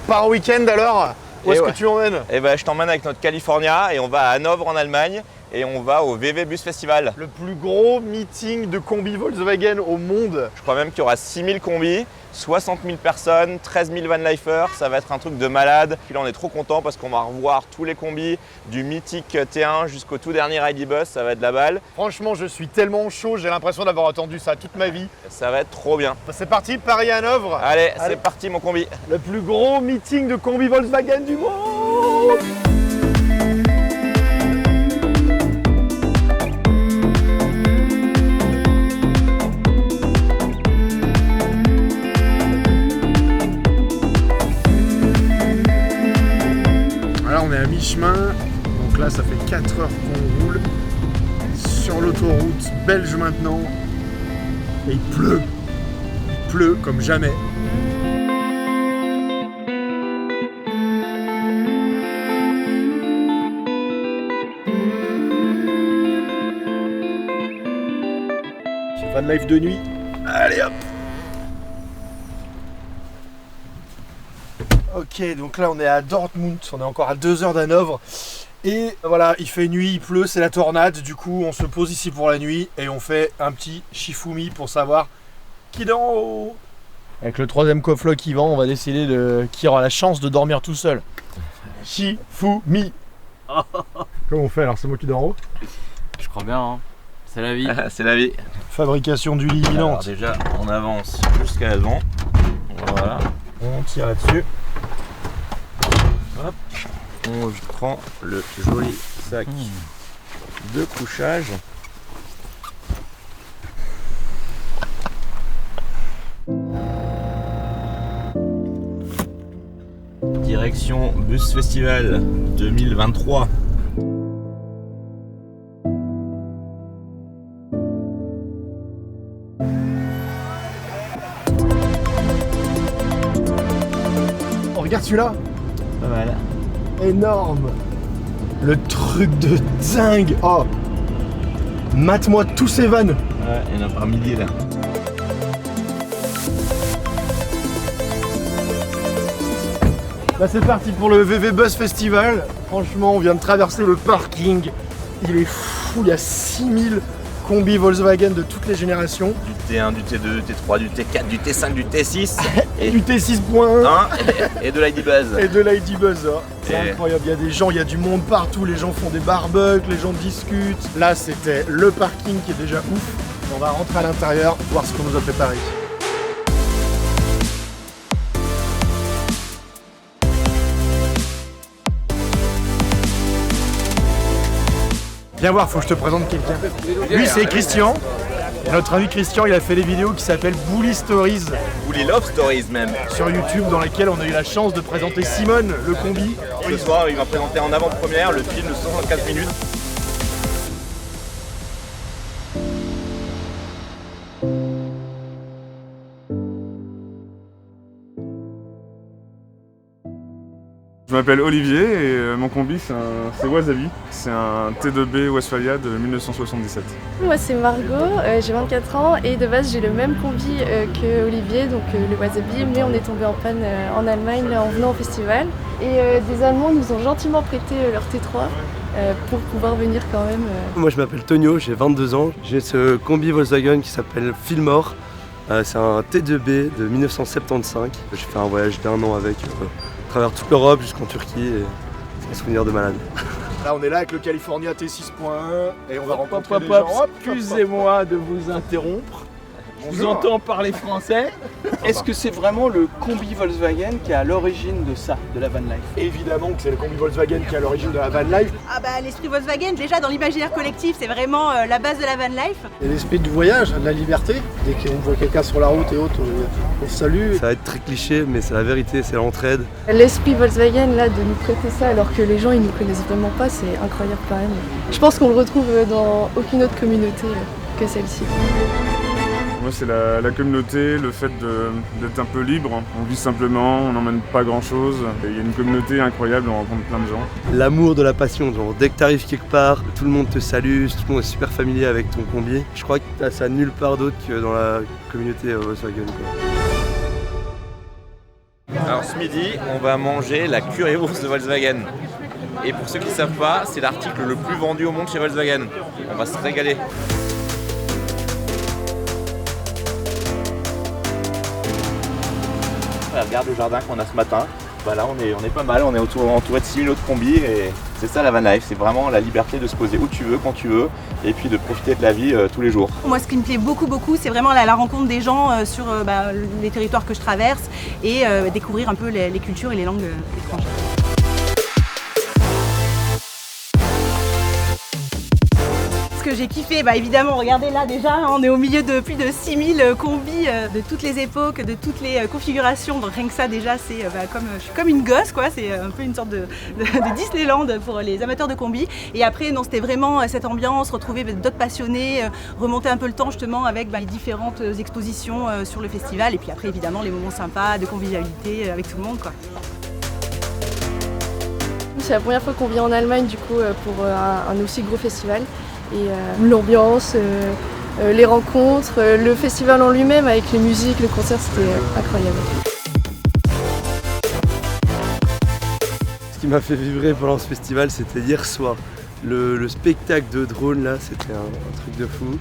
part en week-end alors. Où est-ce que tu emmènes? Eh ben, je t'emmène avec notre California et on va à Hanovre en Allemagne et on va au VW Bus Festival. Le plus gros meeting de combi Volkswagen au monde. Je crois même qu'il y aura 6000 combis, 60 000 personnes, 13 000 vanlifers, ça va être un truc de malade. Puis là on est trop content parce qu'on va revoir tous les combis du mythique T1 jusqu'au tout dernier ID Bus, ça va être de la balle. Franchement je suis tellement chaud, j'ai l'impression d'avoir attendu ça toute ma vie. Ça va être trop bien. C'est parti, Paris-Hanovre. Allez, c'est parti mon combi. Le plus gros meeting de combi Volkswagen du monde. On est à mi-chemin, donc là ça fait 4 heures qu'on roule sur l'autoroute belge maintenant et il pleut comme jamais. Van life de nuit, allez hop. Ok, donc là on est à Dortmund, on est encore à 2 heures d'Hanovre. Et voilà, il fait nuit, il pleut, c'est la tornade. Du coup, on se pose ici pour la nuit et on fait un petit Shifumi pour savoir qui est en haut. Avec le troisième coffre qui vend, on va décider de qui aura la chance de dormir tout seul. Shifumi. Comment on fait alors? C'est moi qui dors en haut? Je crois bien, hein. C'est la vie. C'est la vie. Fabrication du lit imminente. Alors déjà, on avance jusqu'à l'avant. Voilà. On tire là-dessus. Hop. On prend le joli sac de couchage. Direction Bus Festival 2023. Oh, regarde celui-là. Pas mal. Énorme. Le truc de dingue. Oh. Mate-moi tous ces vannes. Ouais, il y en a par milliers là. Là c'est parti pour le VW Bus Festival. Franchement, on vient de traverser le parking. Il est fou, il y a 6000 combis Volkswagen de toutes les générations. Du T1, du T2, du T3, du T4, du T5, du T6. Et du T6.1. Et de l'ID Buzz. Et de l'ID Buzz. Hein. C'est Et... incroyable, il y a des gens, il y a du monde partout. Les gens font des barbecues, les gens discutent. Là c'était le parking qui est déjà ouf. On va rentrer à l'intérieur, voir ce qu'on nous a préparé. Viens voir, faut que je te présente quelqu'un. Lui c'est Christian. Et notre ami Christian, il a fait des vidéos qui s'appellent Bully Stories. Bully Love Stories même. Sur YouTube, dans lesquelles on a eu la chance de présenter Simone, le combi. Ce soir, il va présenter en avant-première le film de 64 minutes. Je m'appelle Olivier et mon combi c'est Wasabi. C'est un T2B Westphalia de 1977. Moi c'est Margot, j'ai 24 ans et de base j'ai le même combi que Olivier, donc le Wasabi, mais on est tombé en panne en Allemagne là, en venant au festival. Et des Allemands nous ont gentiment prêté leur T3 pour pouvoir venir quand même. Moi je m'appelle Tonio, j'ai 22 ans. J'ai ce combi Volkswagen qui s'appelle Fillmore. C'est un T2B de 1975. J'ai fait un voyage d'1 an avec. À travers toute l'Europe jusqu'en Turquie et c'est un souvenir de malade. Là on est là avec le California T6.1 et on va rencontrer des gens. Excusez-moi de vous interrompre. Je vous entends parler français. Est-ce que c'est vraiment le combi Volkswagen qui est à l'origine de ça, de la van life? Évidemment que c'est le combi Volkswagen qui est à l'origine de la van life. Ah bah l'esprit Volkswagen, déjà dans l'imaginaire collectif, c'est vraiment la base de la van life. Et l'esprit du voyage, de la liberté. Dès qu'on voit quelqu'un sur la route et autres, on salue. Ça va être très cliché, mais c'est la vérité, c'est l'entraide. L'esprit Volkswagen là de nous prêter ça alors que les gens ils nous connaissent vraiment pas, c'est incroyable quand même. Je pense qu'on le retrouve dans aucune autre communauté que celle-ci. Moi c'est la communauté, le fait d'être un peu libre. On vit simplement, on n'emmène pas grand chose. Il y a une communauté incroyable, on rencontre plein de gens. L'amour de la passion, genre dès que tu arrives quelque part, tout le monde te salue, tout le monde est super familier avec ton combi. Je crois que tu as ça nulle part d'autre que dans la communauté Volkswagen. Alors ce midi, on va manger la currywurst de Volkswagen. Et pour ceux qui ne savent pas, c'est l'article le plus vendu au monde chez Volkswagen. On va se régaler. Voilà, regarde le jardin qu'on a ce matin. Voilà, on est pas mal, on est entouré de 6000 autres combis et c'est ça la van life, c'est vraiment la liberté de se poser où tu veux, quand tu veux et puis de profiter de la vie tous les jours. Moi, ce qui me plaît beaucoup, c'est vraiment la rencontre des gens sur les territoires que je traverse et découvrir un peu les cultures et les langues étrangères. Ce que j'ai kiffé, évidemment, regardez là déjà, on est au milieu de plus de 6000 combis de toutes les époques, de toutes les configurations. Donc rien que ça déjà, c'est je suis comme une gosse, quoi. C'est un peu une sorte de Disneyland pour les amateurs de combis. Et après, non, c'était vraiment cette ambiance, retrouver d'autres passionnés, remonter un peu le temps justement avec les différentes expositions sur le festival. Et puis après, évidemment, les moments sympas de convivialité avec tout le monde, quoi. C'est la première fois qu'on vient en Allemagne du coup pour un aussi gros festival. Et l'ambiance, les rencontres, le festival en lui-même avec les musiques, le concert, c'était incroyable. Ce qui m'a fait vibrer pendant ce festival, c'était hier soir. Le spectacle de drone là, c'était un truc de fou.